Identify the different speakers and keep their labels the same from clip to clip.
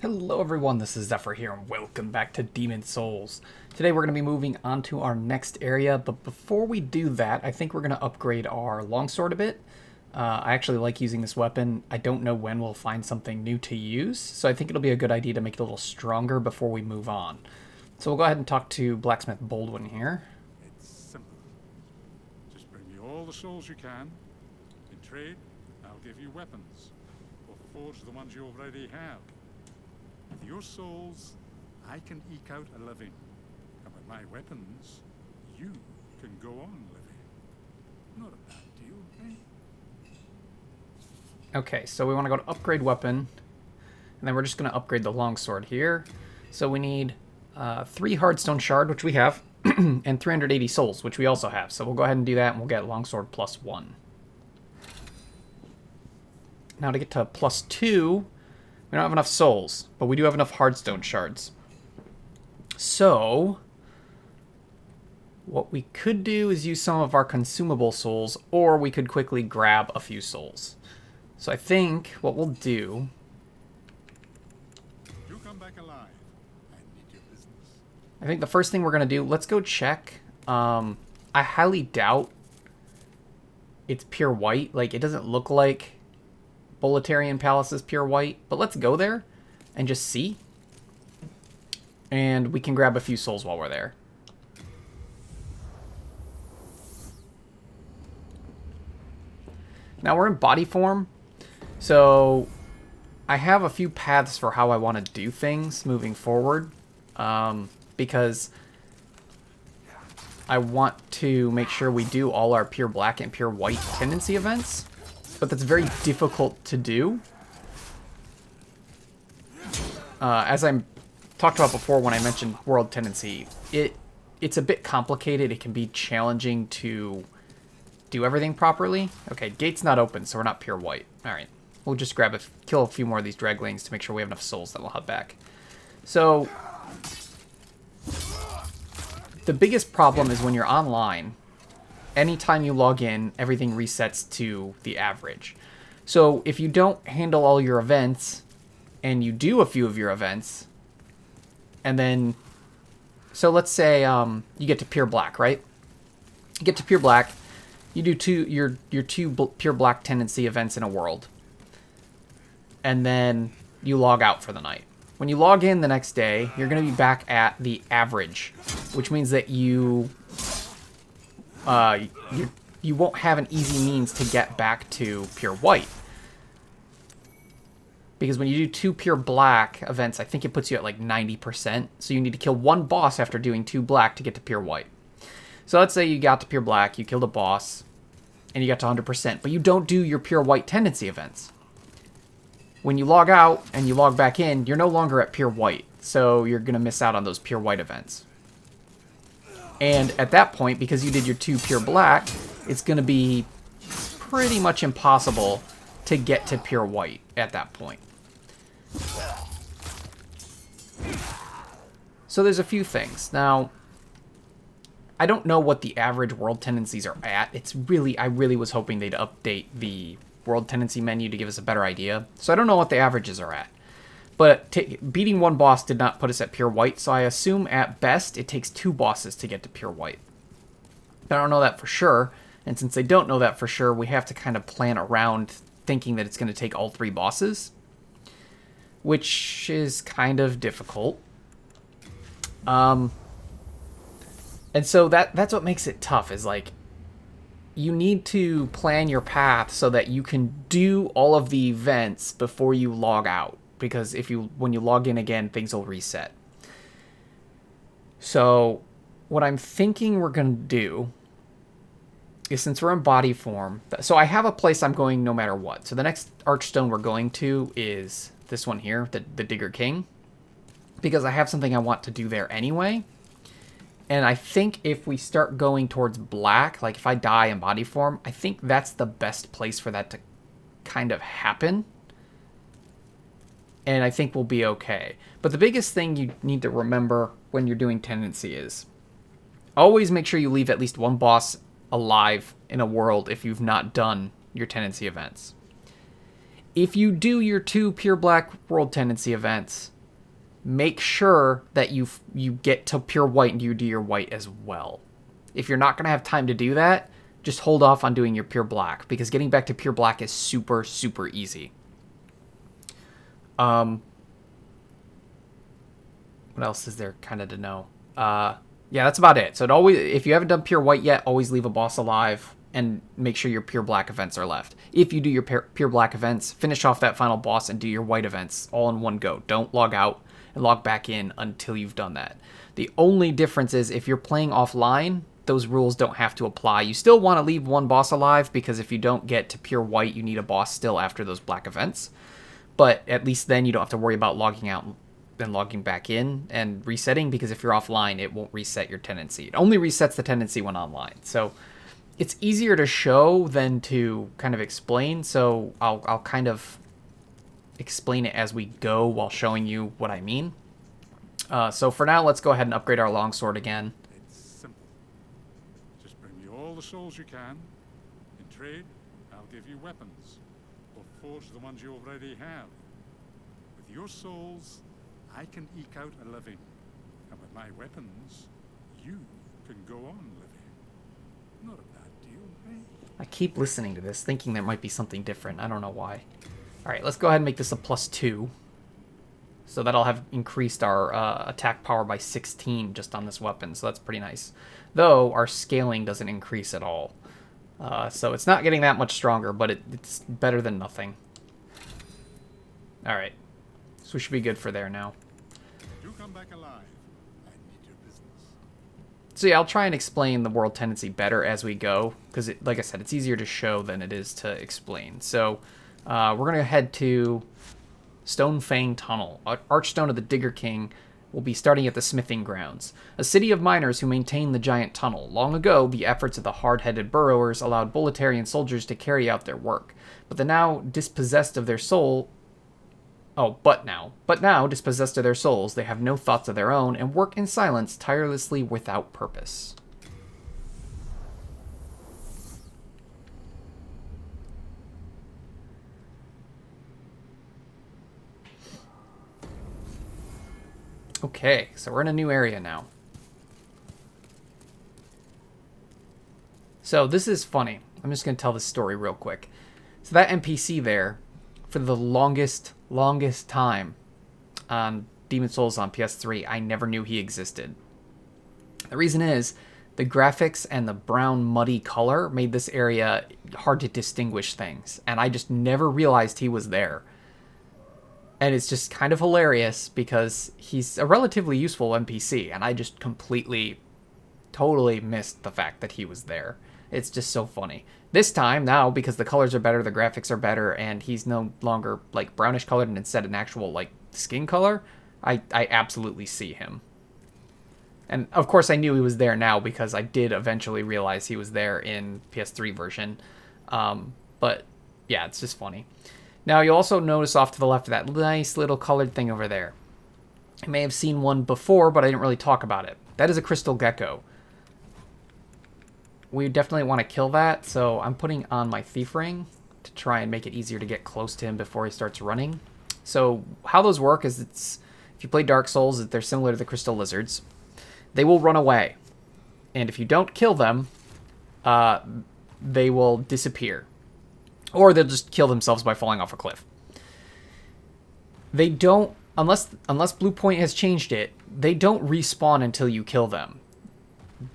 Speaker 1: Hello everyone, this is Zephyr here, and welcome back to Demon Souls. Today we're going to be moving on to our next area, but before we do that, I think we're going to upgrade our longsword a bit. I actually like using this weapon. I don't know when we'll find something new to use, so I think it'll be a good idea to make it a little stronger before we move on. So we'll go ahead and talk to Blacksmith Baldwin here.
Speaker 2: It's simple. Just bring me all the souls you can. In trade, I'll give you weapons, or forge the ones you already have. With your souls, I can eke out a living. And with my weapons, you can go on living. Not a bad deal, eh?
Speaker 1: Okay, so we want to go to upgrade weapon, and then we're just going to upgrade the longsword here. So we need 3 hardstone shard, which we have, and 380 souls, which we also have. So we'll go ahead and do that, and we'll get longsword +1. Now to get to +2, we don't have enough souls, but we do have enough hardstone shards. So what we could do is use some of our consumable souls, or we could quickly grab a few souls. So I think what we'll do...
Speaker 2: You come back alive. I need your business.
Speaker 1: I think the first thing we're going to do, let's go check. I highly doubt it's pure white. Like, it doesn't look like Boletarian Palace is pure white, but let's go there and just see. And we can grab a few souls while we're there. Now we're in body form, so I have a few paths for how I want to do things moving forward, because I want to make sure we do all our pure black and pure white tendency events. But that's very difficult to do. As I talked about before when I mentioned world tendency, it's a bit complicated. It can be challenging to do everything properly. Okay, gate's not open, so we're not pure white. All right, we'll just kill a few more of these draglings to make sure we have enough souls that we'll have back. So the biggest problem is when you're online. Anytime you log in, everything resets to the average. So if you don't handle all your events, and you do a few of your events, and then, so let's say you get to pure black, right? You get to pure black, you do your two pure black tendency events in a world, and then you log out for the night. When you log in the next day, you're going to be back at the average, which means that you won't have an easy means to get back to pure white. Because when you do 2 pure black events, I think it puts you at like 90%. So you need to kill 1 boss after doing 2 black to get to pure white. So let's say you got to pure black, you killed a boss, and you got to 100%, but you don't do your pure white tendency events. When you log out and you log back in, you're no longer at pure white. So you're going to miss out on those pure white events. And at that point, because you did your 2 pure black, it's going to be pretty much impossible to get to pure white at that point. So there's a few things. Now, I don't know what the average world tendencies are at. I really was hoping they'd update the world tendency menu to give us a better idea. So I don't know what the averages are at. But beating 1 boss did not put us at pure white, so I assume at best it takes 2 bosses to get to pure white. But I don't know that for sure, and since I don't know that for sure, we have to kind of plan around thinking that it's going to take all 3 bosses, which is kind of difficult. And so that's what makes it tough, is like, you need to plan your path so that you can do all of the events before you log out. Because when you log in again, things will reset. So what I'm thinking we're going to do is, since we're in body form, so I have a place I'm going no matter what. So the next archstone we're going to is this one here, the Digger King, because I have something I want to do there anyway. And I think if we start going towards black, like if I die in body form, I think that's the best place for that to kind of happen. And I think we'll be okay. But the biggest thing you need to remember when you're doing tendency is always make sure you leave at least 1 boss alive in a world if you've not done your tendency events. If you do your 2 pure black world tendency events, make sure that you get to pure white and you do your white as well. If you're not going to have time to do that, just hold off on doing your pure black, because getting back to pure black is super, super easy. What else is there kind of to know? Yeah, that's about it. So if you haven't done pure white yet, always leave a boss alive and make sure your pure black events are left. If you do your pure black events, finish off that final boss and do your white events all in one go. Don't log out and log back in until you've done that. The only difference is if you're playing offline, those rules don't have to apply. You still want to leave one boss alive, because if you don't get to pure white, you need a boss still after those black events. But at least then you don't have to worry about logging out and logging back in and resetting, because if you're offline, it won't reset your tendency. It only resets the tendency when online. So it's easier to show than to kind of explain. So I'll kind of explain it as we go while showing you what I mean. So for now, let's go ahead and upgrade our longsword again.
Speaker 2: It's simple. Just bring me all the souls you can. In trade, I'll give you weapons, or forge the ones you already have. With your souls, I can eke out a living. And with my weapons, you can go on living. Not a bad deal, eh?
Speaker 1: I keep listening to this, thinking there might be something different. I don't know why. All right, let's go ahead and make this a +2. So that'll have increased our attack power by 16 just on this weapon. So that's pretty nice. Though our scaling doesn't increase at all. So it's not getting that much stronger, but it's better than nothing. All right. So we should be good for there now.
Speaker 2: You come back alive. I need your business.
Speaker 1: So yeah, I'll try and explain the world tendency better as we go, because like I said, it's easier to show than it is to explain. So we're going to head to Stonefang Tunnel. Archstone of the Digger King will be starting at the smithing grounds, a city of miners who maintain the giant tunnel. Long ago, the efforts of the hard-headed burrowers allowed Bolitarian soldiers to carry out their work, but now dispossessed of their souls, they have no thoughts of their own and work in silence, tirelessly without purpose. Okay, so we're in a new area now. So this is funny. I'm just going to tell this story real quick. So that NPC there, for the longest time on Demon's Souls on PS3, I never knew he existed. The reason is, the graphics and the brown muddy color made this area hard to distinguish things, and I just never realized he was there. And it's just kind of hilarious because he's a relatively useful NPC, and I just totally missed the fact that he was there. It's just so funny. This time, now, because the colors are better, the graphics are better, and he's no longer, like, brownish colored and instead an actual, like, skin color, I absolutely see him. And, of course, I knew he was there now because I did eventually realize he was there in PS3 version. But, yeah, it's just funny. Now, you'll also notice off to the left of that nice little colored thing over there. I may have seen one before, but I didn't really talk about it. That is a crystal gecko. We definitely want to kill that, so I'm putting on my thief ring to try and make it easier to get close to him before he starts running. So how those work is if you play Dark Souls, they're similar to the crystal lizards. They will run away. And if you don't kill them, they will disappear. Or they'll just kill themselves by falling off a cliff. They don't, unless Blue Point has changed it, they don't respawn until you kill them.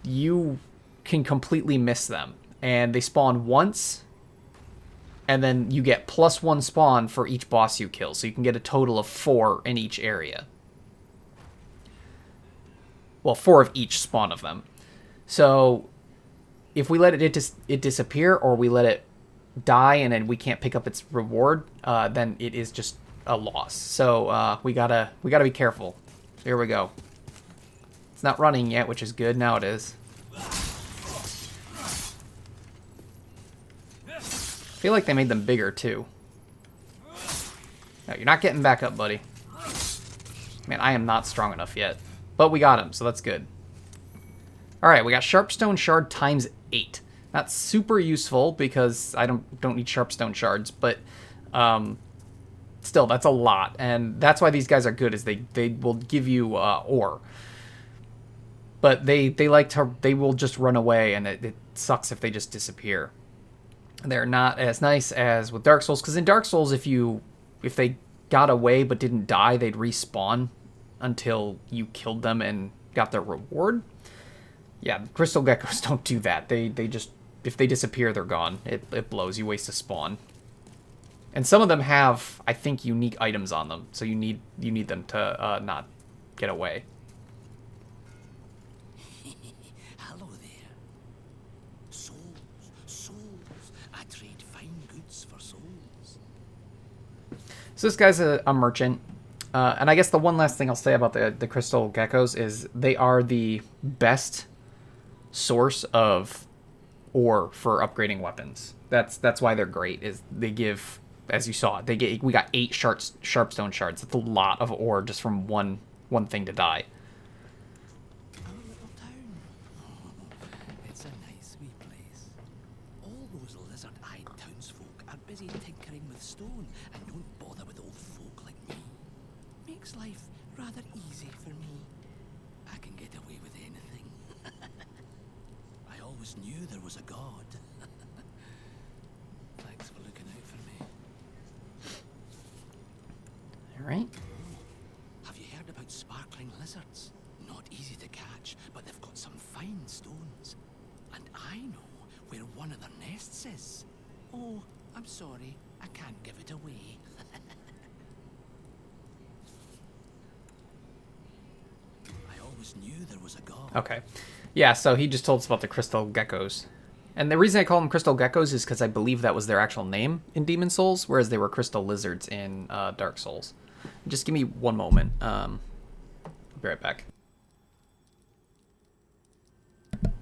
Speaker 1: You can completely miss them. And they spawn once, and then you get +1 spawn for each boss you kill. So you can get a total of 4 in each area. Well, 4 of each spawn of them. So if we let it disappear, or we let it die and then we can't pick up its reward, then it is just a loss. So we gotta be careful. Here we go. It's not running yet, which is good. Now it is. I feel like they made them bigger too. No, you're not getting back up, buddy. Man, I am not strong enough yet. But we got him, so that's good. Alright, we got Sharpstone Shard ×8. Not super useful because I don't need Sharpstone Shards, but still, that's a lot. And that's why these guys are good, is they will give you ore. But they will just run away, and it sucks if they just disappear. They're not as nice as with Dark Souls, because in Dark Souls, if they got away but didn't die, they'd respawn until you killed them and got their reward. Yeah, crystal geckos don't do that. They just, if they disappear, they're gone. It blows. You waste a spawn. And some of them have, I think, unique items on them, so you need them to not get away.
Speaker 3: Hello there. Souls. I trade fine goods for souls.
Speaker 1: So this guy's a merchant. And I guess the one last thing I'll say about the crystal geckos is they are the best source of ore for upgrading weapons. That's why they're great. Is they give, as you saw, we got 8 sharpstone shards. That's a lot of ore just from one thing to die.
Speaker 3: Our little town. It's a nice wee place. All those lizard-eyed townsfolk are busy tinkering with stone and don't bother with old folk like me. Makes life rather easy for me. I can get away with anything. I always knew there was a god. Thanks for looking out for me.
Speaker 1: All right.
Speaker 3: Have you heard about sparkling lizards? Not easy to catch, but they've got some fine stones. And I know where one of their nests is. Oh, I'm sorry, I can't give it away. I always knew there was a god.
Speaker 1: Okay. Yeah, so he just told us about the crystal geckos. And the reason I call them crystal geckos is because I believe that was their actual name in Demon Souls, whereas they were crystal lizards in Dark Souls. Just give me one moment. I'll be right back.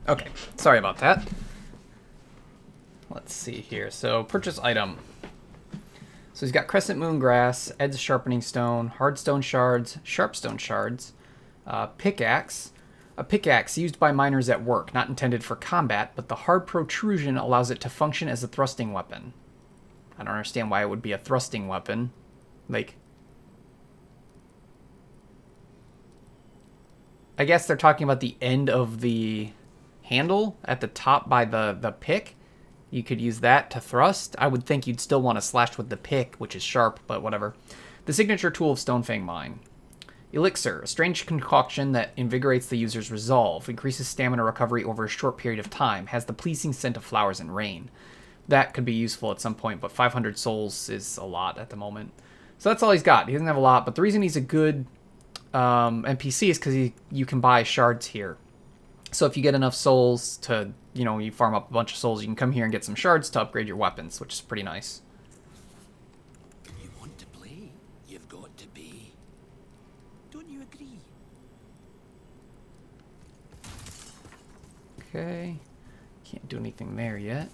Speaker 1: Okay, sorry about that. Let's see here. So, purchase item. So he's got Crescent Moon Grass, Edge Sharpening Stone, Hardstone Shards, Sharpstone Shards, Pickaxe. A pickaxe used by miners at work, not intended for combat, but the hard protrusion allows it to function as a thrusting weapon. I don't understand why it would be a thrusting weapon. Like, I guess they're talking about the end of the handle at the top by the pick. You could use that to thrust. I would think you'd still want to slash with the pick, which is sharp, but whatever. The signature tool of Stonefang Mine. Elixir, a strange concoction that invigorates the user's resolve, increases stamina recovery over a short period of time, has the pleasing scent of flowers and rain. That could be useful at some point, but 500 souls is a lot at the moment. So that's all he's got. He doesn't have a lot, but the reason he's a good NPC is because you can buy shards here. So if you get enough souls to, you farm up a bunch of souls, you can come here and get some shards to upgrade your weapons, which is pretty nice.
Speaker 3: You want to play? You've got to pay. Don't you agree?
Speaker 1: Okay. Can't do anything there yet.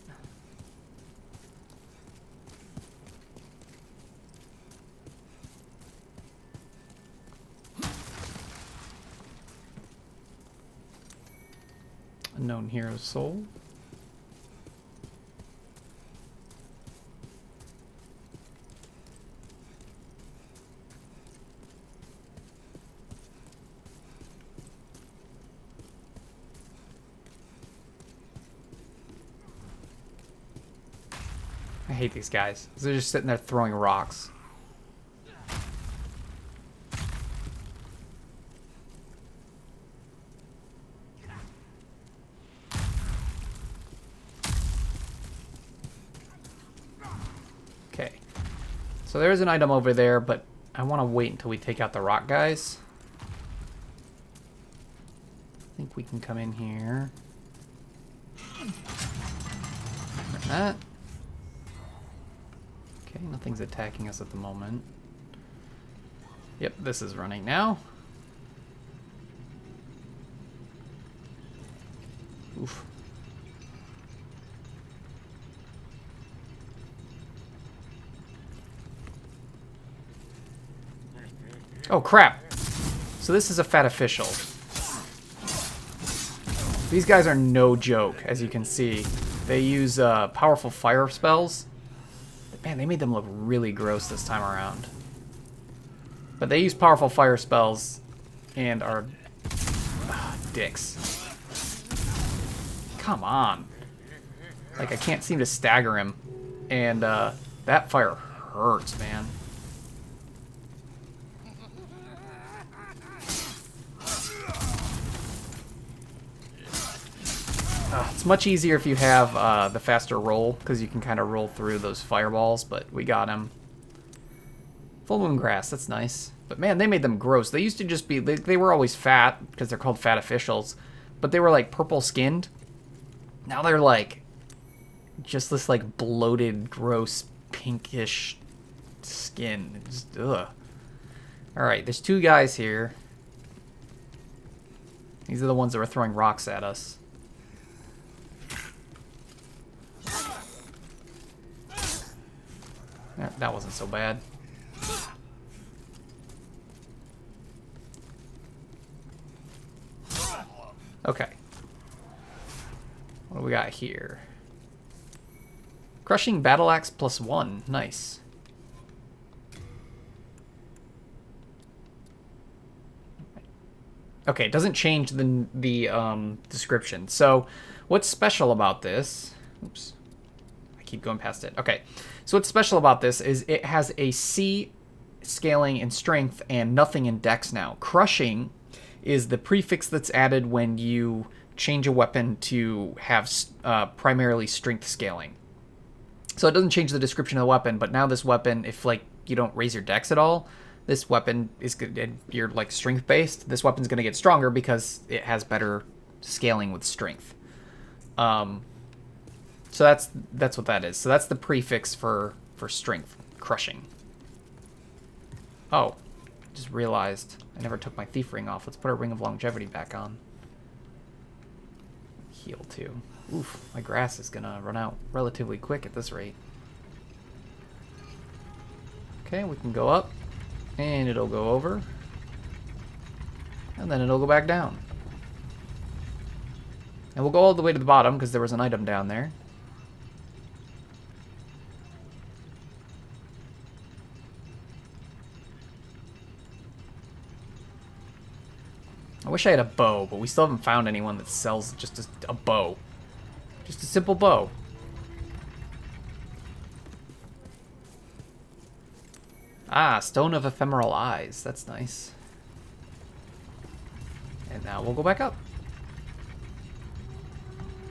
Speaker 1: Unknown Hero's Soul. I hate these guys. They're just sitting there throwing rocks. Okay. So there's an item over there, but I want to wait until we take out the rock guys. I think we can come in here. Like that. Okay, nothing's attacking us at the moment. Yep, this is running now. Oof. Oh, crap. So this is a fat official. These guys are no joke, as you can see. They use powerful fire spells. Man, they made them look really gross this time around. But they use powerful fire spells and are dicks. Come on. Like, I can't seem to stagger him. And that fire hurts, man. It's much easier if you have the faster roll, because you can kind of roll through those fireballs, but we got him. Full moon grass, that's nice. But man, they made them gross. They used to just be, they were always fat, because they're called fat officials, but they were like purple skinned. Now they're like, just this like bloated, gross, pinkish skin. Just, ugh. Alright, there's 2 guys here. These are the ones that were throwing rocks at us. That wasn't so bad. Okay. What do we got here? Crushing battle axe +1. Nice. Okay, it doesn't change the description. So, what's special about this? Oops. I keep going past it. Okay. So what's special about this is it has a C scaling in strength and nothing in dex now. Crushing is the prefix that's added when you change a weapon to have primarily strength scaling. So it doesn't change the description of the weapon, but now this weapon, if like you don't raise your dex at all, this weapon is good, and you're like strength based, this weapon's going to get stronger because it has better scaling with strength. So that's what that is. So that's the prefix for strength, crushing. Oh, just realized I never took my thief ring off. Let's put our ring of longevity back on. Heal too. Oof, my grass is gonna run out relatively quick at this rate. Okay, we can go up, and it'll go over, and then it'll go back down. And we'll go all the way to the bottom because there was an item down there. I wish I had a bow, but we still haven't found anyone that sells just a bow. Just a simple bow. Ah, Stone of Ephemeral Eyes. That's nice. And now we'll go back up.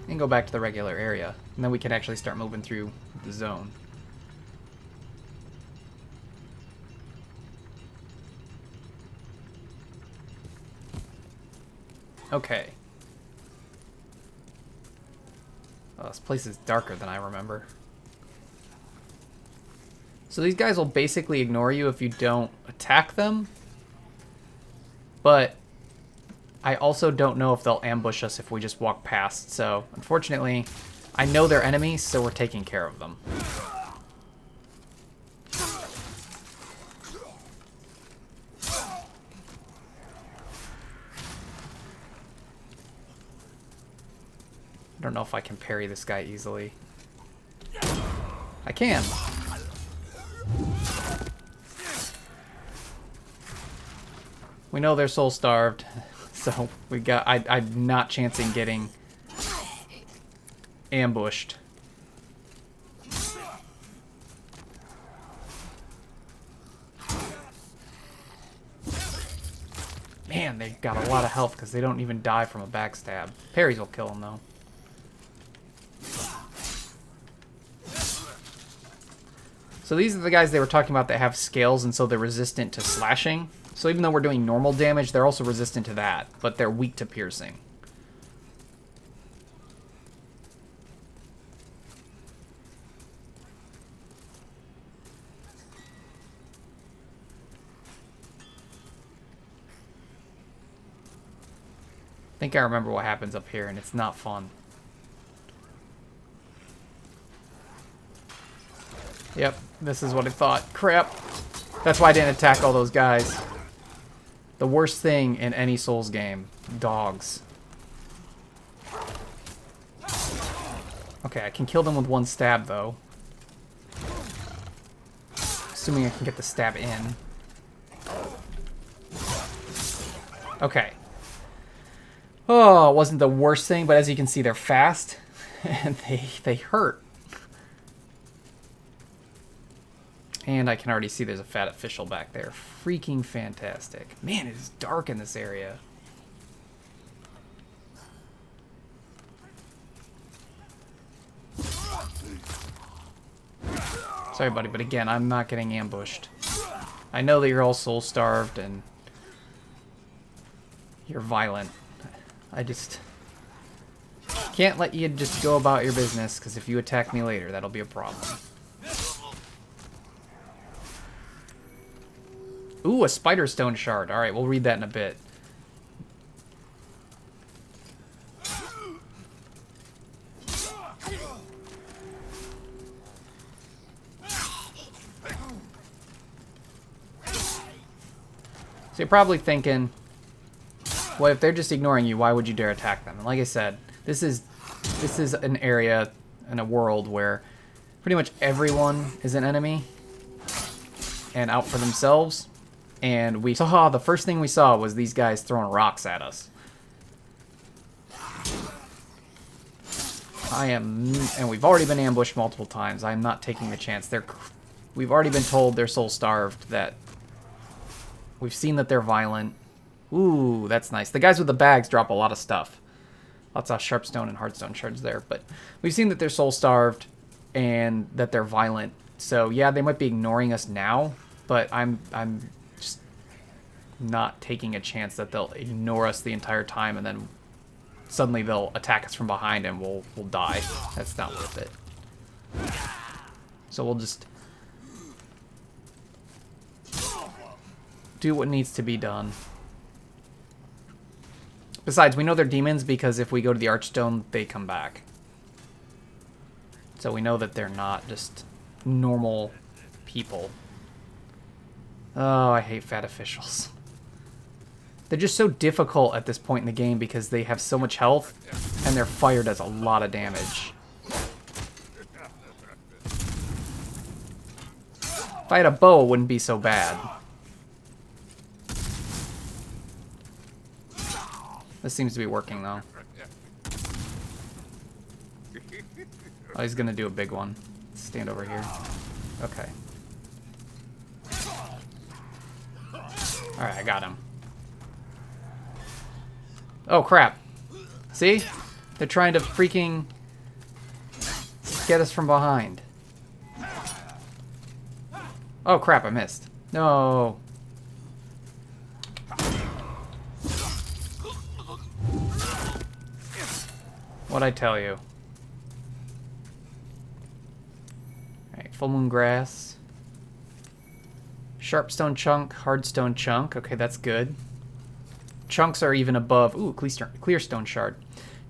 Speaker 1: And go back to the regular area. And then we can actually start moving through the zone. Okay. Oh, this place is darker than I remember. So these guys will basically ignore you if you don't attack them. But I also don't know if they'll ambush us if we just walk past. So, unfortunately, I know they're enemies, so we're taking care of them. I don't know if I can parry this guy easily. I can. We know they're soul starved, so we got. I'm not chancing getting ambushed. Man, they got a lot of health because they don't even die from a backstab. Parries will kill them though. So these are the guys they were talking about that have scales, and so they're resistant to slashing. So even though we're doing normal damage, they're also resistant to that, but they're weak to piercing. I think I remember what happens up here, and it's not fun. Yep, this is what I thought. Crap. That's why I didn't attack all those guys. The worst thing in any Souls game. Dogs. Okay, I can kill them with one stab, though. Assuming I can get the stab in. Okay. Oh, it wasn't the worst thing, but as you can see, they're fast, and they hurt. And I can already see there's a fat official back there. Freaking fantastic. Man, it is dark in this area. Sorry, buddy, but again, I'm not getting ambushed. I know that you're all soul-starved and you're violent. I just can't let you just go about your business, because if you attack me later, that'll be a problem. Ooh, a spider stone shard. Alright, we'll read that in a bit. So you're probably thinking, well, if they're just ignoring you, why would you dare attack them? And like I said, this is an area in a world where pretty much everyone is an enemy and out for themselves. And we saw, the first thing we saw was these guys throwing rocks at us. And we've already been ambushed multiple times. I'm not taking the chance. We've already been told they're soul-starved, that we've seen that they're violent. Ooh, that's nice. The guys with the bags drop a lot of stuff. Lots of sharpstone and hardstone shards there. But we've seen that they're soul-starved and that they're violent. So, yeah, they might be ignoring us now, but I'm just not taking a chance that they'll ignore us the entire time and then suddenly they'll attack us from behind and we'll die. That's not worth it. So we'll just do what needs to be done. Besides, we know they're demons because if we go to the archstone, they come back. So we know that they're not just normal people. Oh, I hate fat officials. They're just so difficult at this point in the game because they have so much health and their fire does a lot of damage. If I had a bow, it wouldn't be so bad. This seems to be working, though. Oh, he's gonna do a big one. Stand over here. Okay. Alright, I got him. Oh, crap. See? They're trying to freaking get us from behind. Oh, crap, I missed. No. What'd I tell you? Alright, full moon grass. Sharpstone chunk, hardstone chunk. Okay, that's good. Chunks are even above... Ooh, clear stone shard.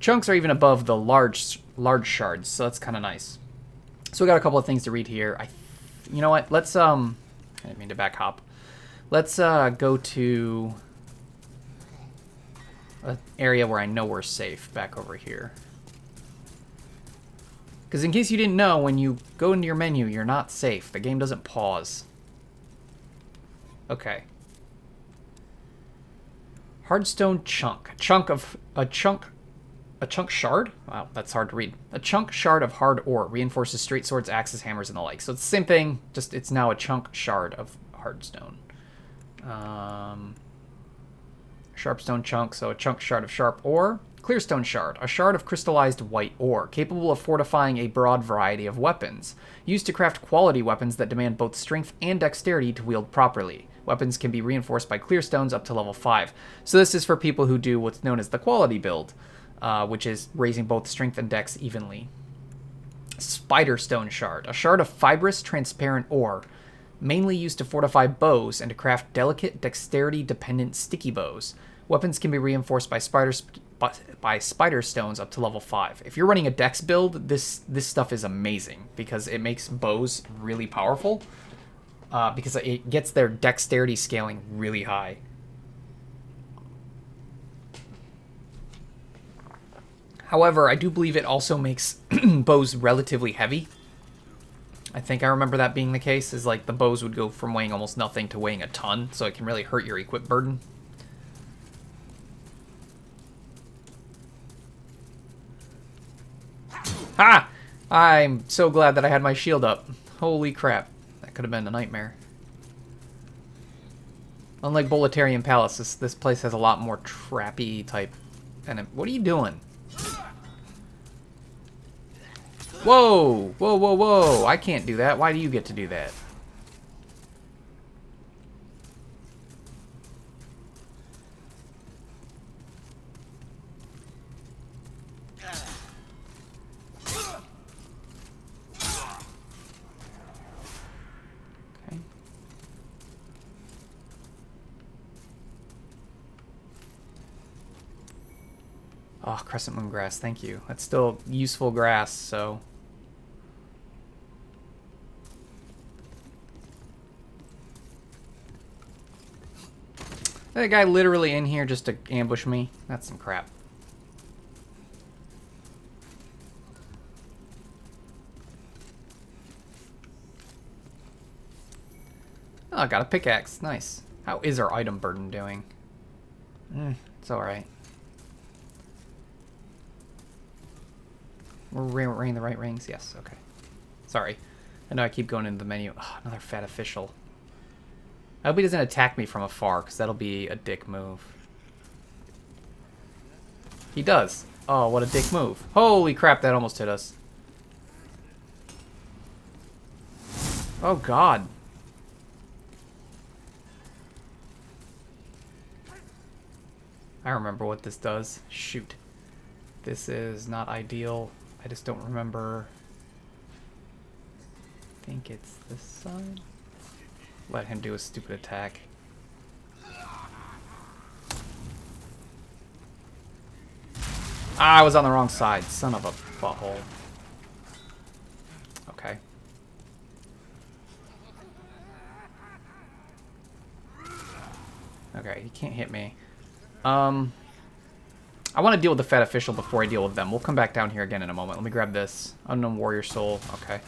Speaker 1: Chunks are even above the large shards, so that's kind of nice. So we got a couple of things to read here. You know what? Let's I didn't mean to back hop. Let's go to an area where I know we're safe. Back over here. Because in case you didn't know, when you go into your menu, you're not safe. The game doesn't pause. Okay. Hardstone chunk. A chunk shard? Wow, that's hard to read. A chunk shard of hard ore reinforces straight swords, axes, hammers, and the like. So it's the same thing, just it's now a chunk shard of hardstone. Sharpstone chunk, so a chunk shard of sharp ore. Clearstone shard, a shard of crystallized white ore, capable of fortifying a broad variety of weapons. Used to craft quality weapons that demand both strength and dexterity to wield properly. Weapons can be reinforced by clearstones up to level 5. So this is for people who do what's known as the quality build, which is raising both strength and dex evenly. Spiderstone shard, a shard of fibrous, transparent ore, mainly used to fortify bows and to craft delicate, dexterity-dependent sticky bows. Weapons can be reinforced by spider stones up to level 5. If you're running a dex build, this stuff is amazing because it makes bows really powerful. Because it gets their dexterity scaling really high. However, I do believe it also makes bows relatively heavy. I think I remember that being the case, is like the bows would go from weighing almost nothing to weighing a ton, so it can really hurt your equip burden. Ha! I'm so glad that I had my shield up. Holy crap. That could have been a nightmare. Unlike Boletarian Palace, this place has a lot more trappy type. And what are you doing? Whoa! Whoa, whoa, whoa! I can't do that. Why do you get to do that? Okay. Oh, crescent moon grass, thank you. That's still useful grass, so... That guy literally in here just to ambush me? That's some crap. Oh, I got a pickaxe. Nice. How is our item burden doing? It's alright. We're wearing the right rings? Yes, okay. Sorry. I know I keep going into the menu. Oh, another fat official. I hope he doesn't attack me from afar, because that'll be a dick move. He does. Oh, what a dick move. Holy crap, that almost hit us. Oh, God. I remember what this does. Shoot. This is not ideal. I just don't remember. I think it's this side. Let him do a stupid attack. Ah, I was on the wrong side. Son of a butthole. Okay. Okay, he can't hit me. I want to deal with the fat official before I deal with them. We'll come back down here again in a moment. Let me grab this. Unknown warrior soul. Okay.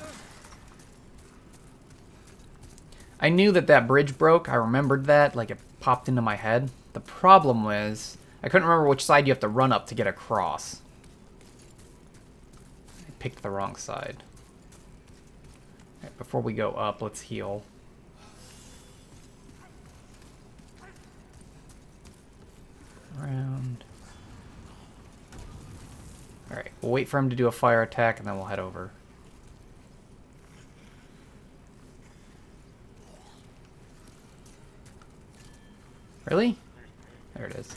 Speaker 1: I knew that that bridge broke. I remembered that. Like, it popped into my head. The problem was, I couldn't remember which side you have to run up to get across. I picked the wrong side. Right, before we go up, let's heal. Around. Alright, we'll wait for him to do a fire attack, and then we'll head over. Really? There it is.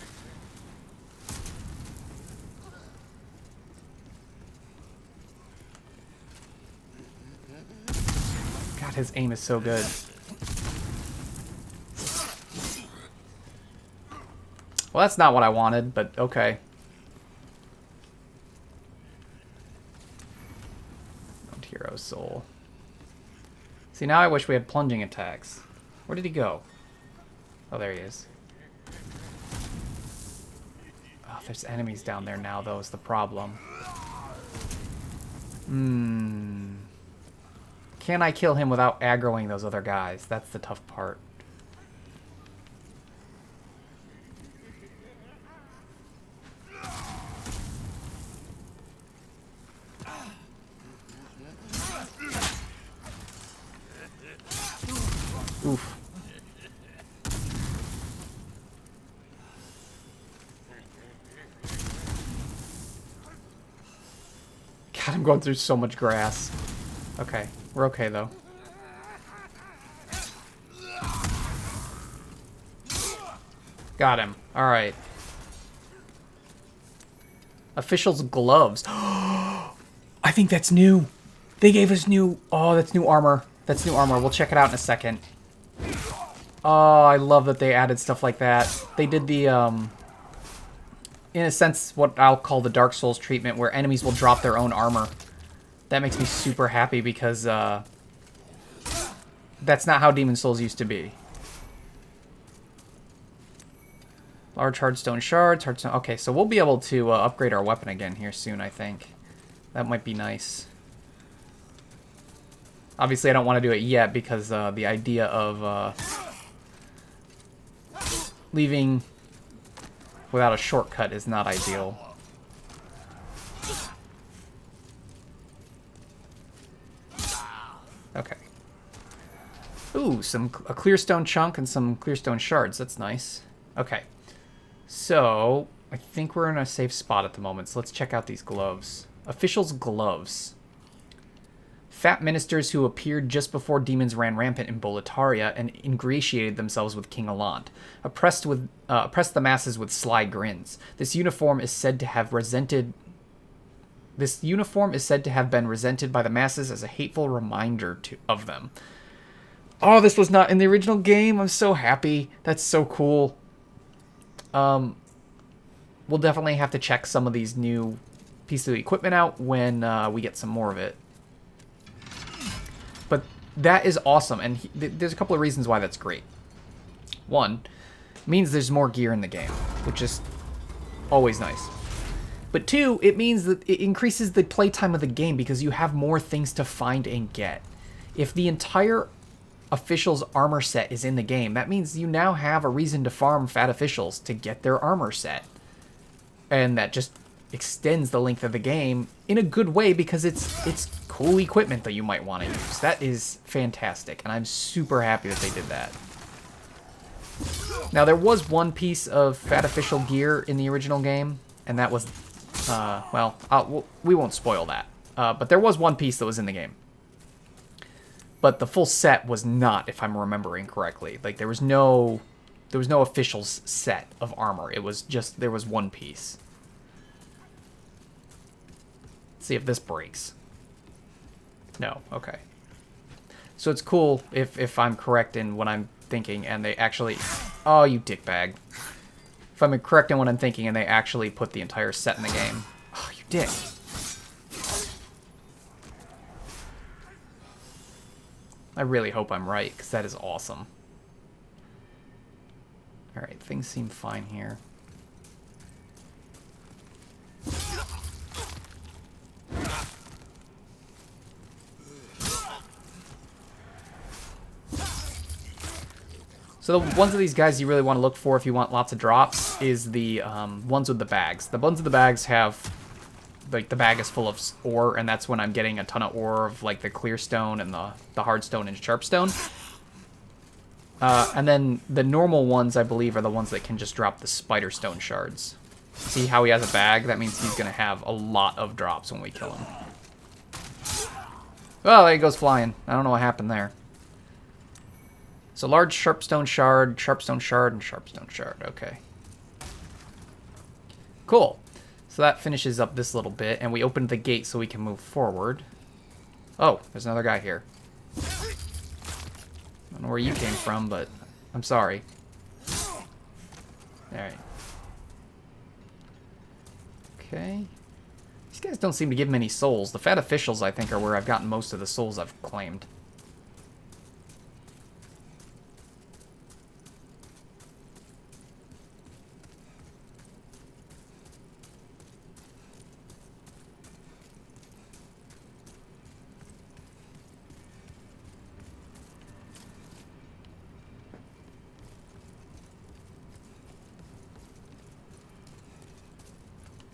Speaker 1: God, his aim is so good. Well, that's not what I wanted, but okay. Mount Hero Soul. See, now I wish we had plunging attacks. Where did he go? Oh, there he is. Oh, there's enemies down there now, though, is the problem. Can I kill him without aggroing those other guys? That's the tough part. Oof. God, I'm going through so much grass. Okay, we're okay, though. Got him. Alright. Official's gloves. I think that's new. They gave us new... Oh, that's new armor. That's new armor. We'll check it out in a second. Oh, I love that they added stuff like that. They did the, in a sense, what I'll call the Dark Souls treatment, where enemies will drop their own armor. That makes me super happy because, that's not how Demon Souls used to be. Large hardstone shards, hardstone... Okay, so we'll be able to upgrade our weapon again here soon, I think. That might be nice. Obviously, I don't want to do it yet because the idea of leaving without a shortcut is not ideal. Ooh, a clearstone chunk and some clearstone shards. That's nice. Okay. So, I think we're in a safe spot at the moment. So let's check out these gloves. Officials' gloves. Fat ministers who appeared just before demons ran rampant in Boletaria and ingratiated themselves with King Alant, oppressed the masses with sly grins. This uniform is said to have been resented by the masses as a hateful reminder of them. Oh, this was not in the original game. I'm so happy. That's so cool. We'll definitely have to check some of these new pieces of equipment out when we get some more of it. But that is awesome, and there's a couple of reasons why that's great. One, means there's more gear in the game, which is always nice. But two, it means that it increases the playtime of the game because you have more things to find and get. If the entire official's armor set is in the game, that means you now have a reason to farm fat officials to get their armor set. And that just extends the length of the game in a good way because it's cool equipment that you might want to use. That is fantastic, and I'm super happy that they did that. Now, there was one piece of fat official gear in the original game, and that was, we won't spoil that. But there was one piece that was in the game. But the full set was not, if I'm remembering correctly. Like, there was no official's set of armor. It was just, there was one piece. Let's see if this breaks. No, okay. So it's cool if I'm correct in what I'm thinking and they actually... Oh, you dickbag. If I'm correct in what I'm thinking and they actually put the entire set in the game. Oh, you dick. I really hope I'm right, because that is awesome. Alright, things seem fine here. So the ones of these guys you really want to look for if you want lots of drops is the ones with the bags. The ones with the bags have, like, the bag is full of ore, and that's when I'm getting a ton of ore of, like, the clear stone and the hard stone and sharp stone. And then the normal ones, I believe, are the ones that can just drop the spider stone shards. See how he has a bag? That means he's going to have a lot of drops when we kill him. Oh, there he goes flying. I don't know what happened there. So large sharpstone shard, and sharpstone shard. Okay. Cool. So that finishes up this little bit, and we opened the gate so we can move forward. Oh, there's another guy here. I don't know where you came from, but I'm sorry. Alright. Okay. These guys don't seem to give many souls. The fat officials, I think, are where I've gotten most of the souls I've claimed.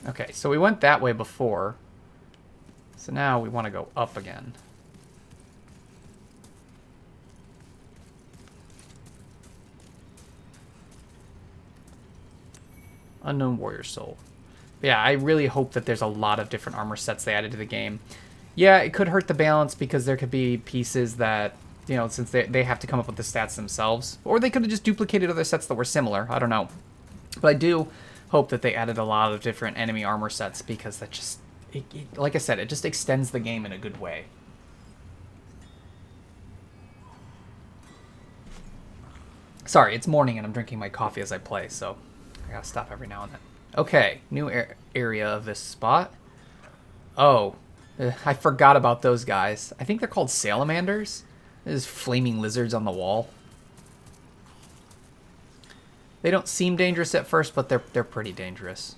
Speaker 1: Okay, so we went that way before. So now we want to go up again. Unknown Warrior Soul. But yeah, I really hope that there's a lot of different armor sets they added to the game. Yeah, it could hurt the balance because there could be pieces that, you know, since they have to come up with the stats themselves. Or they could have just duplicated other sets that were similar. I don't know. But I do hope that they added a lot of different enemy armor sets because that just, like I said, it just extends the game in a good way. Sorry, it's morning and I'm drinking my coffee as I play, so I gotta stop every now and then. Okay, new area of this spot. Oh, I forgot about those guys. I think they're called salamanders. There's flaming lizards on the wall. They don't seem dangerous at first, but they're pretty dangerous.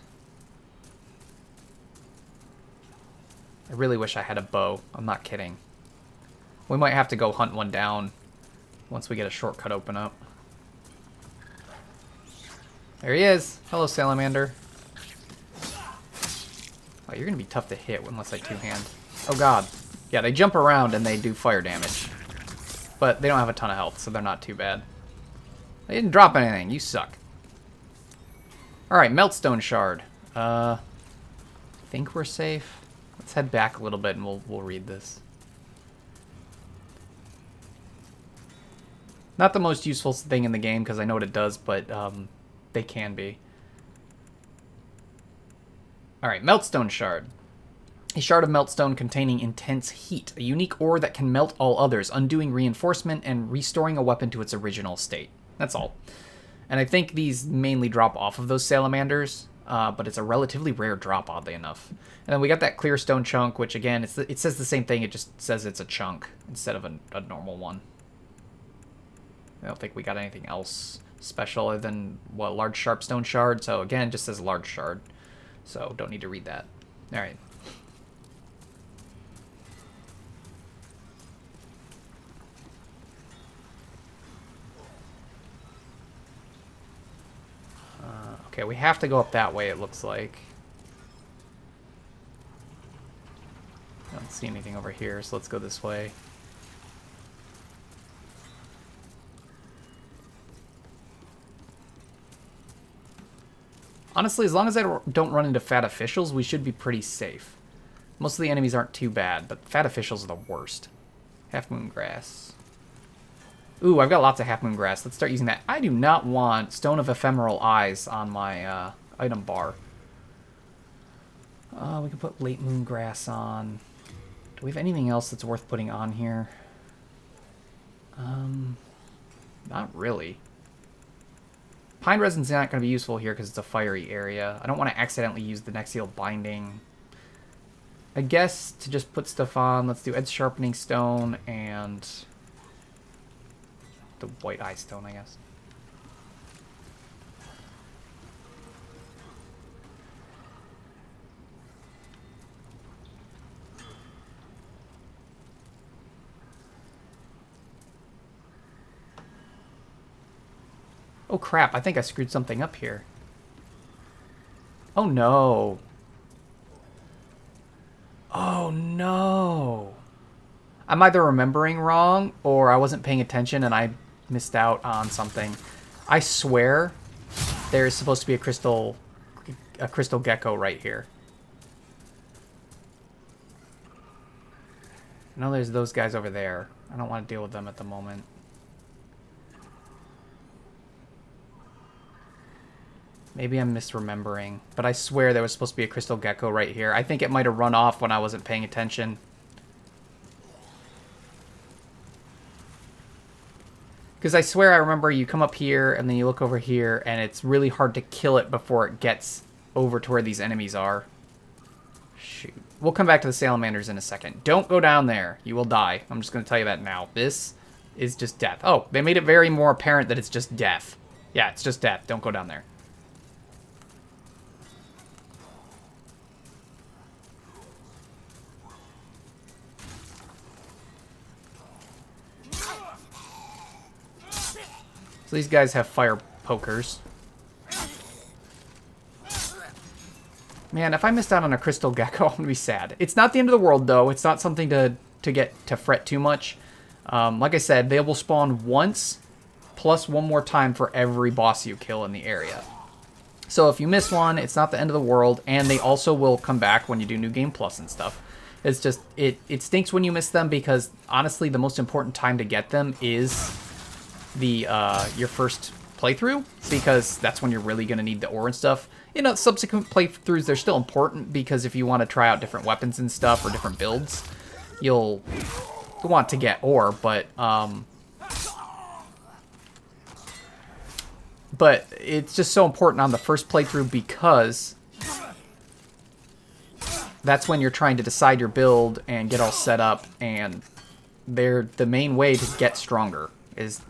Speaker 1: I really wish I had a bow. I'm not kidding. We might have to go hunt one down once we get a shortcut open up. There he is. Hello, salamander. Oh, you're going to be tough to hit unless I two-hand. Oh, God. Yeah, they jump around and they do fire damage. But they don't have a ton of health, so they're not too bad. They didn't drop anything. You suck. Alright, Meltstone Shard. I think we're safe. Let's head back a little bit and we'll read this. Not the most useful thing in the game because I know what it does, but they can be. Alright, Meltstone Shard. A shard of meltstone containing intense heat. A unique ore that can melt all others, undoing reinforcement and restoring a weapon to its original state. That's all. And I think these mainly drop off of those salamanders, but it's a relatively rare drop, oddly enough. And then we got that clear stone chunk, which again, it says the same thing, it just says it's a chunk instead of a normal one. I don't think we got anything else special other than, what, large sharp stone shard. So again, just says large shard. So don't need to read that. Alright. Okay, we have to go up that way, it looks like. I don't see anything over here, so let's go this way. Honestly, as long as I don't run into fat officials, we should be pretty safe. Most of the enemies aren't too bad, but fat officials are the worst. Half moon grass. Ooh, I've got lots of half moon grass. Let's start using that. I do not want Stone of Ephemeral Eyes on my item bar. We can put late moon grass on. Do we have anything else that's worth putting on here? Not really. Pine resin's not going to be useful here because it's a fiery area. I don't want to accidentally use the Nexial Binding. I guess to just put stuff on, let's do Edge Sharpening Stone and the White Eye Stone, I guess. Oh crap, I think I screwed something up here. Oh no. Oh no. I'm either remembering wrong or I wasn't paying attention and I missed out on something. I swear there is supposed to be a crystal gecko right here. I know there's those guys over there. I don't want to deal with them at the moment. Maybe I'm misremembering, but I swear there was supposed to be a crystal gecko right here. I think it might have run off when I wasn't paying attention. Because I swear I remember you come up here and then you look over here and it's really hard to kill it before it gets over to where these enemies are. Shoot. We'll come back to the salamanders in a second. Don't go down there. You will die. I'm just going to tell you that now. This is just death. Oh, they made it very more apparent that it's just death. Yeah, it's just death. Don't go down there. So these guys have fire pokers. Man, if I missed out on a crystal gecko, I'm going to be sad. It's not the end of the world, though. It's not something to fret too much. Like I said, they will spawn once, plus one more time for every boss you kill in the area. So if you miss one, it's not the end of the world, and they also will come back when you do New Game Plus and stuff. It's just, it stinks when you miss them because, honestly, the most important time to get them is your first playthrough, because that's when you're really going to need the ore and stuff. You know, subsequent playthroughs, they're still important because if you want to try out different weapons and stuff or different builds, you'll want to get ore, but it's just so important on the first playthrough because that's when you're trying to decide your build and get all set up, and the main way to get stronger is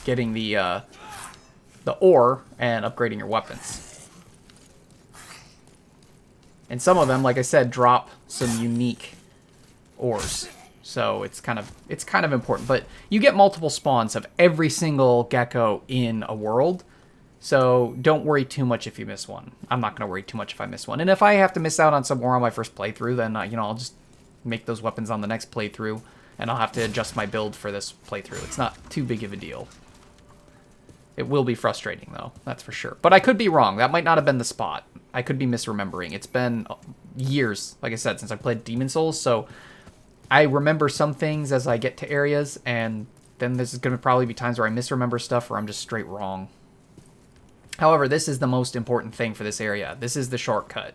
Speaker 1: getting the ore and upgrading your weapons. And some of them, like I said, drop some unique ores. So it's kind of important. But you get multiple spawns of every single gecko in a world. So don't worry too much if you miss one. I'm not going to worry too much if I miss one. And if I have to miss out on some ore on my first playthrough, then I'll just make those weapons on the next playthrough. and I'll have to adjust my build for this playthrough. It's not too big of a deal. It will be frustrating, though, that's for sure. But I could be wrong. That might not have been the spot. I could be misremembering. It's been years, like I said, since I played Demon Souls, so I remember some things as I get to areas, and then there's going to probably be times where I misremember stuff or I'm just straight wrong. However, this is the most important thing for this area. This is the shortcut.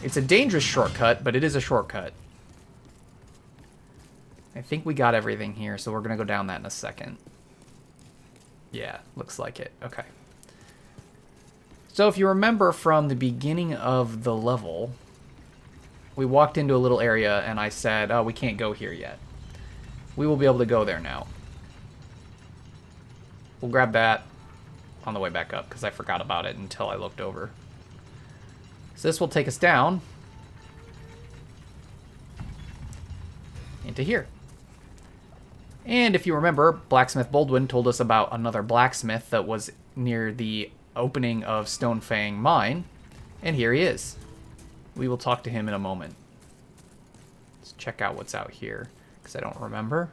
Speaker 1: It's a dangerous shortcut, but it is a shortcut. I think we got everything here, so we're going to go down that in a second. Yeah, looks like it. Okay. So if you remember from the beginning of the level, we walked into a little area and I said, oh, we can't go here yet. We will be able to go there now. We'll grab that on the way back up because I forgot about it until I looked over. So this will take us down into here. And if you remember, Blacksmith Baldwin told us about another blacksmith that was near the opening of Stonefang Mine. And here he is. We will talk to him in a moment. Let's check out what's out here, because I don't remember.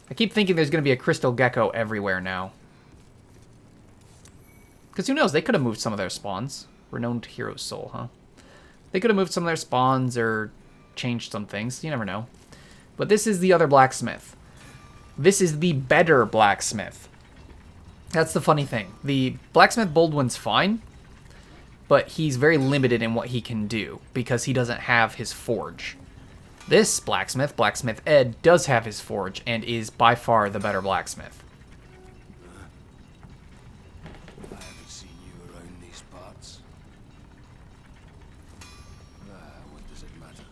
Speaker 1: I keep thinking there's going to be a crystal gecko everywhere now. Because who knows, they could have moved some of their spawns. Renowned Hero's Soul, huh? They could have moved some of their spawns or changed some things. You never know. But this is the other blacksmith. This is the better blacksmith. That's the funny thing. The Blacksmith Baldwin's fine, but he's very limited in what he can do because he doesn't have his forge. This blacksmith, Blacksmith Ed, does have his forge and is by far the better blacksmith.
Speaker 3: I haven't seen you around these parts. What does it matter?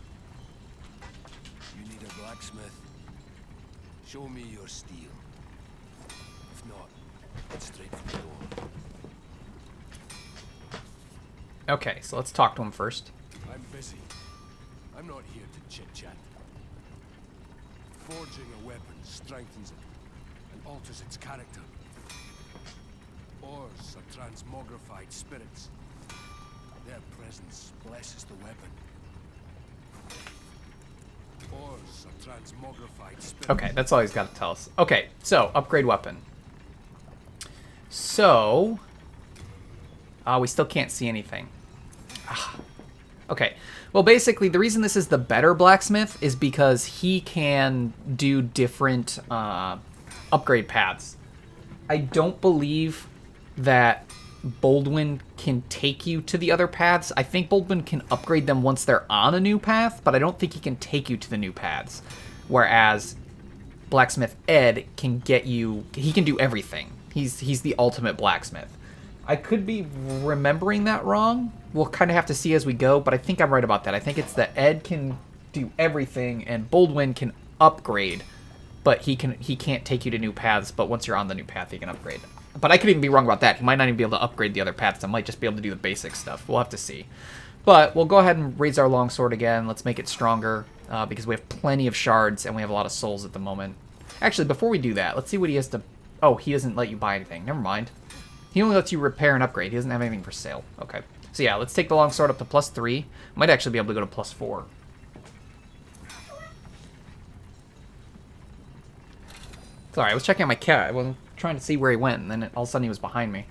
Speaker 3: You need a blacksmith? Show me your steel. If not, it's straight for the door.
Speaker 1: Okay, so let's talk to him first.
Speaker 3: I'm busy. I'm not here to chit-chat. Forging a weapon strengthens it and alters its character. Ores are transmogrified spirits. Their presence blesses the weapon. Ores are transmogrified spirits.
Speaker 1: Okay, that's all he's got to tell us. Okay, so, upgrade weapon. So, we still can't see anything. Okay, well basically the reason this is the better blacksmith is because he can do different upgrade paths. I don't believe that Baldwin can take you to the other paths. I think Baldwin can upgrade them once they're on a new path, but I don't think he can take you to the new paths. Whereas Blacksmith Ed can get you, he can do everything. He's the ultimate blacksmith. I could be remembering that wrong. We'll kind of have to see as we go, but I think I'm right about that. I think it's that Ed can do everything and Baldwin can upgrade, but he can't take you to new paths, but once you're on the new path, he can upgrade. But I could even be wrong about that. He might not even be able to upgrade the other paths. I might just be able to do the basic stuff. We'll have to see. But we'll go ahead and raise our longsword again. Let's make it stronger because we have plenty of shards and we have a lot of souls at the moment. Actually, before we do that, let's see what he has to... Oh, he doesn't let you buy anything. Never mind. He only lets you repair and upgrade. He doesn't have anything for sale. Okay. So yeah, let's take the longsword up to +3. Might actually be able to go to +4. Sorry, I was checking out my cat. I wasn't trying to see where he went, and then all of a sudden he was behind me.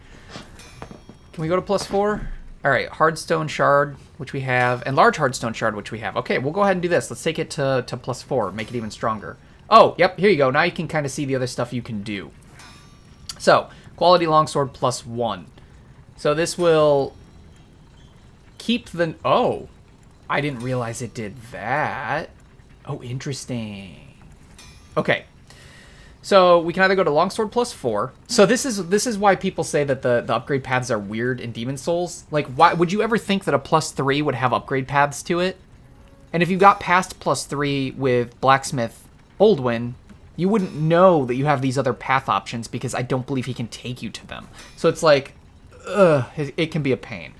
Speaker 1: Can we go to +4? Alright, hardstone shard, which we have, and large hardstone shard, which we have. Okay, we'll go ahead and do this. Let's take it to +4, make it even stronger. Oh, yep, here you go. Now you can kind of see the other stuff you can do. So, quality longsword +1. So this will keep the... Oh, I didn't realize it did that. Oh, interesting. Okay. So we can either go to longsword +4. So this is why people say that the upgrade paths are weird in Demon Souls. Like, why would you ever think that a +3 would have upgrade paths to it? And if you got past +3 with Blacksmith Baldwin, you wouldn't know that you have these other path options because I don't believe he can take you to them. So it's like, it can be a pain.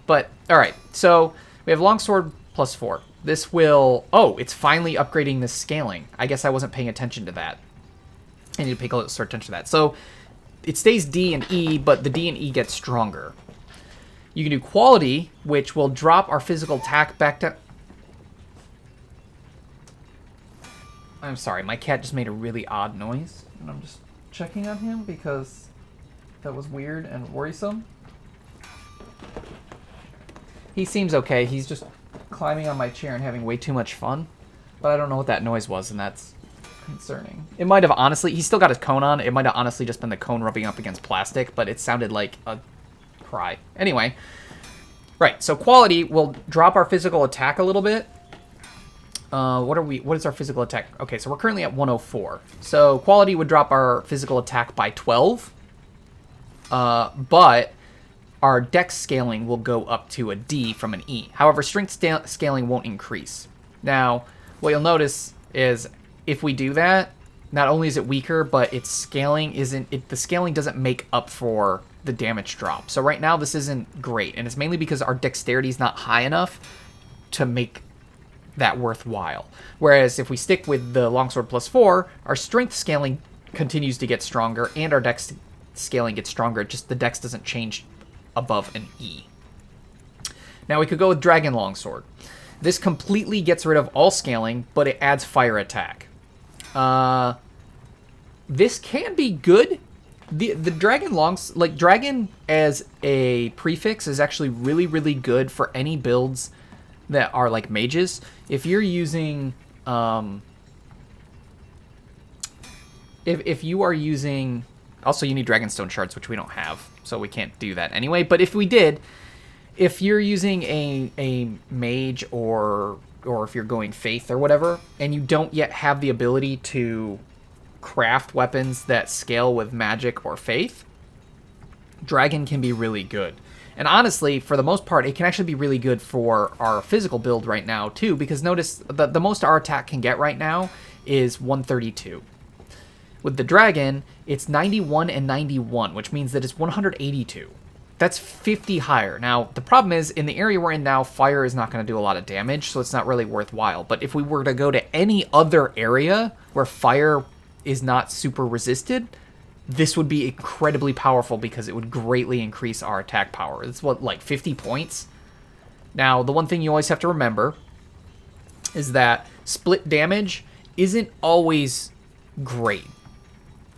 Speaker 1: But all right, so we have longsword +4. This will... Oh, it's finally upgrading the scaling. I guess I wasn't paying attention to that. I need to pay close attention to that. So it stays D and E, but the D and E gets stronger. You can do quality, which will drop our physical attack back to... I'm sorry, my cat just made a really odd noise. And I'm just checking on him because that was weird and worrisome. He seems okay. He's just climbing on my chair and having way too much fun. But I don't know what that noise was, and that's concerning. It might have honestly... He's still got his cone on. It might have honestly just been the cone rubbing up against plastic, but it sounded like a cry. Anyway. Right, so quality will drop our physical attack a little bit. What is our physical attack? Okay, so we're currently at 104. So quality would drop our physical attack by 12. But our dex scaling will go up to a D from an E. However, strength scaling won't increase. Now, what you'll notice is if we do that, not only is it weaker, but its scaling the scaling doesn't make up for the damage drop. So right now this isn't great, and it's mainly because our dexterity is not high enough to make that worthwhile. Whereas if we stick with the longsword +4, our strength scaling continues to get stronger, and our dex scaling gets stronger. Just the dex doesn't change above an E. Now we could go with dragon longsword. This completely gets rid of all scaling, but it adds fire attack. This can be good. The dragon dragon as a prefix is actually really, really good for any builds that are like mages. If you're using if you are using, also you need dragonstone shards, which we don't have, so we can't do that anyway. But if we did, if you're using a mage or if you're going faith or whatever, and you don't yet have the ability to craft weapons that scale with magic or faith, dragon can be really good. And honestly, for the most part, it can actually be really good for our physical build right now too, because notice the most our attack can get right now is 132. With the dragon, it's 91 and 91, which means that it's 182. That's 50 higher. Now, the problem is, in the area we're in now, fire is not going to do a lot of damage, so it's not really worthwhile. But if we were to go to any other area where fire is not super resisted, this would be incredibly powerful because it would greatly increase our attack power. It's what, like 50 points? Now, the one thing you always have to remember is that split damage isn't always great.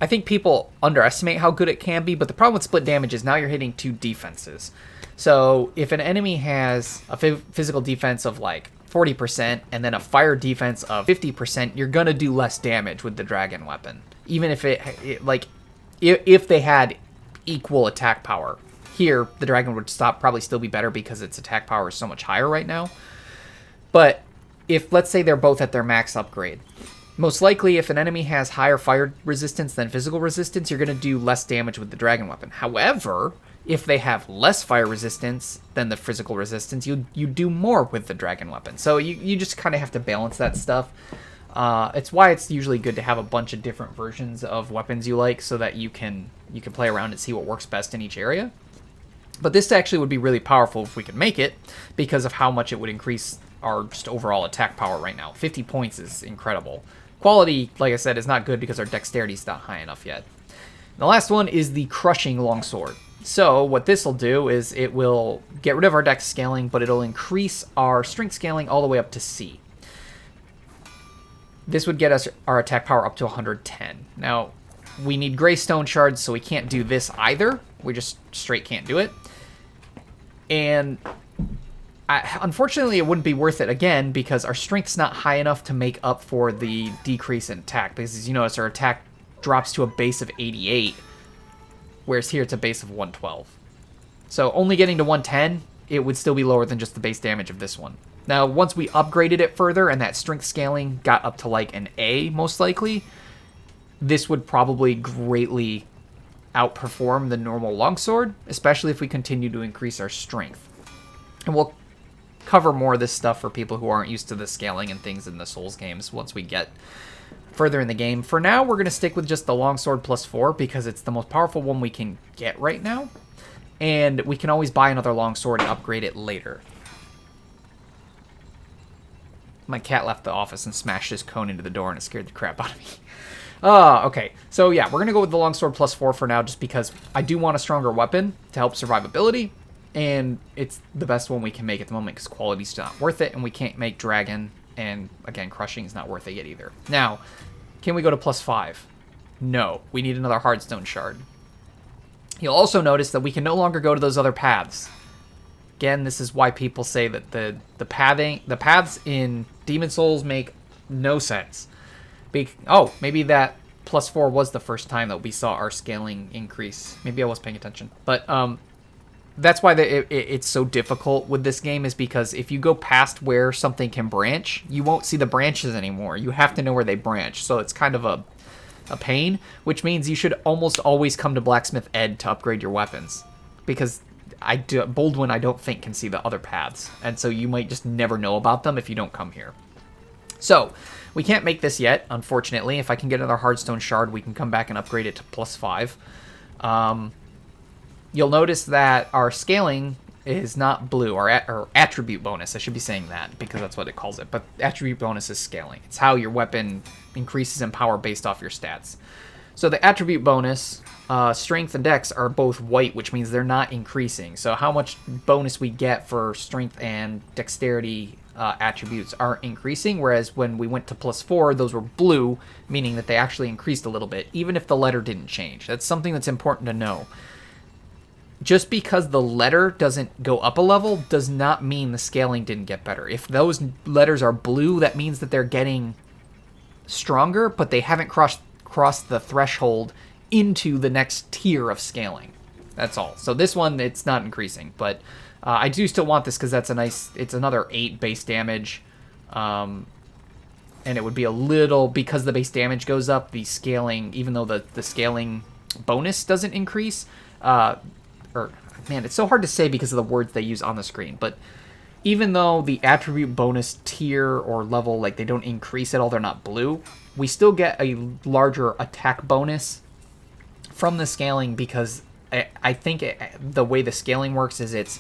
Speaker 1: I think people underestimate how good it can be, but the problem with split damage is now you're hitting two defenses. So if an enemy has a physical defense of like 40% and then a fire defense of 50%, you're gonna do less damage with the dragon weapon, even if if they had equal attack power. Here, the dragon would probably still be better because its attack power is so much higher right now. But if, let's say, they're both at their max upgrade, most likely if an enemy has higher fire resistance than physical resistance, you're going to do less damage with the dragon weapon. However, if they have less fire resistance than the physical resistance, you do more with the dragon weapon. So you just kind of have to balance that stuff. It's why it's usually good to have a bunch of different versions of weapons you like, so that you can play around and see what works best in each area. But this actually would be really powerful if we could make it, because of how much it would increase our just overall attack power right now. 50 points is incredible. Quality, like I said, is not good because our dexterity is not high enough yet. The last one is the crushing longsword. So what this will do is it will get rid of our dex scaling, but it'll increase our strength scaling all the way up to C. This would get us our attack power up to 110. Now, we need gray stone shards, so we can't do this either. We just straight can't do it. And unfortunately, it wouldn't be worth it again because our strength's not high enough to make up for the decrease in attack. Because as you notice, our attack drops to a base of 88, whereas here it's a base of 112. So only getting to 110, it would still be lower than just the base damage of this one. Now, once we upgraded it further and that strength scaling got up to like an A, most likely, this would probably greatly outperform the normal longsword, especially if we continue to increase our strength. And we'll cover more of this stuff for people who aren't used to the scaling and things in the Souls games once we get further in the game. For now, we're going to stick with just the longsword +4 because it's the most powerful one we can get right now. And we can always buy another longsword and upgrade it later. My cat left the office and smashed his cone into the door, and it scared the crap out of me. Okay. So, yeah, we're going to go with the longsword +4 for now just because I do want a stronger weapon to help survivability. And it's the best one we can make at the moment because quality's not worth it, and we can't make dragon And again, crushing is not worth it yet either. Now, can we go to +5? No, we need another hardstone shard. You'll also notice that we can no longer go to those other paths. Again, this is why people say that the paths in Demon Souls make no sense. Oh, maybe that +4 was the first time that we saw our scaling increase. Maybe I was paying attention. But that's why it's so difficult with this game, is because if you go past where something can branch, you won't see the branches anymore. You have to know where they branch. So it's kind of a pain, which means you should almost always come to Blacksmith Ed to upgrade your weapons. Because Baldwin, I don't think, can see the other paths. And so you might just never know about them if you don't come here. So, we can't make this yet, unfortunately. If I can get another hardstone shard, we can come back and upgrade it to +5. You'll notice that our scaling is not blue, or attribute bonus. I should be saying that, because that's what it calls it. But attribute bonus is scaling. It's how your weapon increases in power based off your stats. So the attribute bonus, strength and dex are both white, which means they're not increasing. So how much bonus we get for strength and dexterity attributes aren't increasing, whereas when we went to +4, those were blue, meaning that they actually increased a little bit, even if the letter didn't change. That's something that's important to know. Just because the letter doesn't go up a level does not mean the scaling didn't get better. If those letters are blue, that means that they're getting stronger, but they haven't crossed the threshold into the next tier of scaling. That's all. So this one, it's not increasing, but I do still want this because that's it's another 8 base damage. And it would be a little, because the base damage goes up, the scaling, even though the scaling bonus doesn't increase, man, it's so hard to say because of the words they use on the screen, but even though the attribute bonus tier or level, like, they don't increase at all, they're not blue, we still get a larger attack bonus from the scaling, because I think the way the scaling works is it's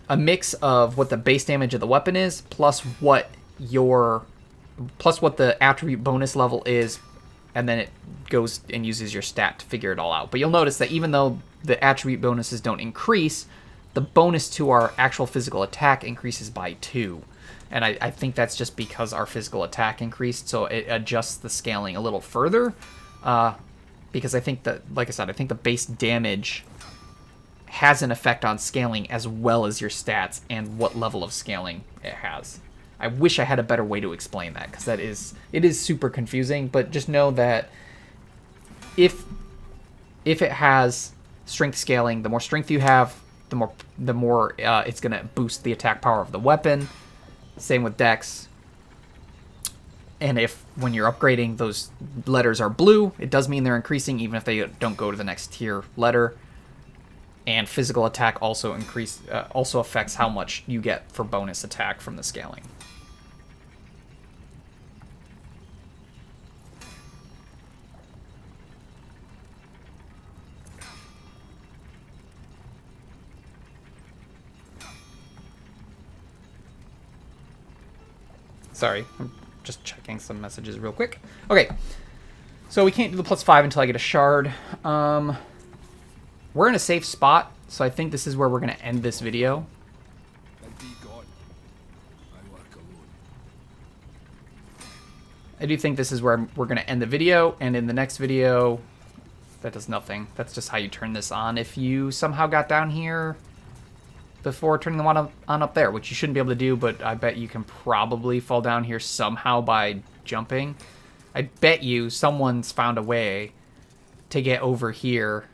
Speaker 1: a mix of what the base damage of the weapon is, plus what the attribute bonus level is, and then it goes and uses your stat to figure it all out. But you'll notice that even though the attribute bonuses don't increase, the bonus to our actual physical attack increases by 2. And I think that's just because our physical attack increased, so it adjusts the scaling a little further. Because I think that, like I said, I think the base damage has an effect on scaling as well as your stats and what level of scaling it has. I wish I had a better way to explain that, because it is super confusing, but just know that if it has strength scaling, the more strength you have, the more it's going to boost the attack power of the weapon. Same with dex. And if, when you're upgrading, those letters are blue, it does mean they're increasing even if they don't go to the next tier letter. And physical attack also affects how much you get for bonus attack from the scaling. Sorry, I'm just checking some messages real quick. Okay, so we can't do the +5 until I get a shard. We're in a safe spot, so I think this is where we're going to end this video. I do think this is where we're going to end the video, and in the next video, that does nothing. That's just how you turn this on. If you somehow got down here before turning the one on up there, which you shouldn't be able to do, but I bet you can probably fall down here somehow by jumping. I bet you someone's found a way to get over here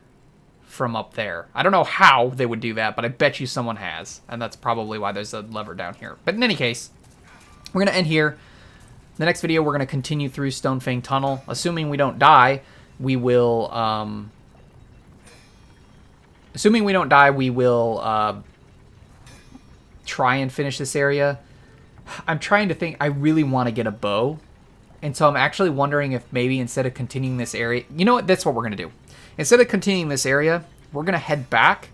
Speaker 1: from up there. I don't know how they would do that, but I bet you someone has, and that's probably why there's a lever down here. But in any case, we're going to end here. The next video, we're going to continue through Stonefang Tunnel. Assuming we don't die, we will... try and finish this area. I'm trying to think. I really want to get a bow, and so I'm actually wondering if maybe instead of continuing this area, you know what, that's what we're gonna do. Instead of continuing this area, we're gonna head back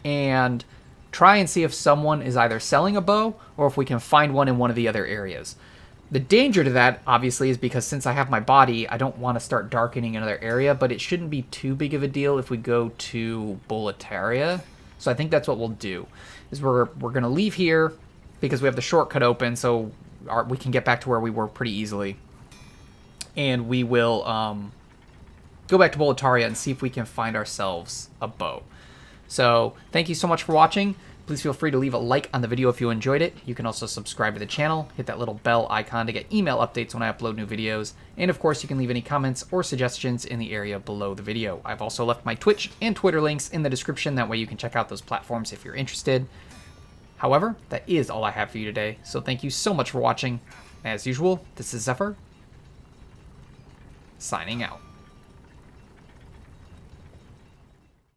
Speaker 1: and try and see if someone is either selling a bow or if we can find one in one of the other areas. The danger to that, obviously, is because since I have my body, I don't want to start darkening another area, but it shouldn't be too big of a deal if we go to Boletaria. So I think that's what we'll do. Is we're going to leave here because we have the shortcut open, so we can get back to where we were pretty easily. And we will go back to Boletaria and see if we can find ourselves a bow. So thank you so much for watching. Please feel free to leave a like on the video if you enjoyed it. You can also subscribe to the channel, hit that little bell icon to get email updates when I upload new videos. And of course, you can leave any comments or suggestions in the area below the video. I've also left my Twitch and Twitter links in the description. That way you can check out those platforms if you're interested. However, that is all I have for you today. So thank you so much for watching. As usual, this is Xephyr, signing out.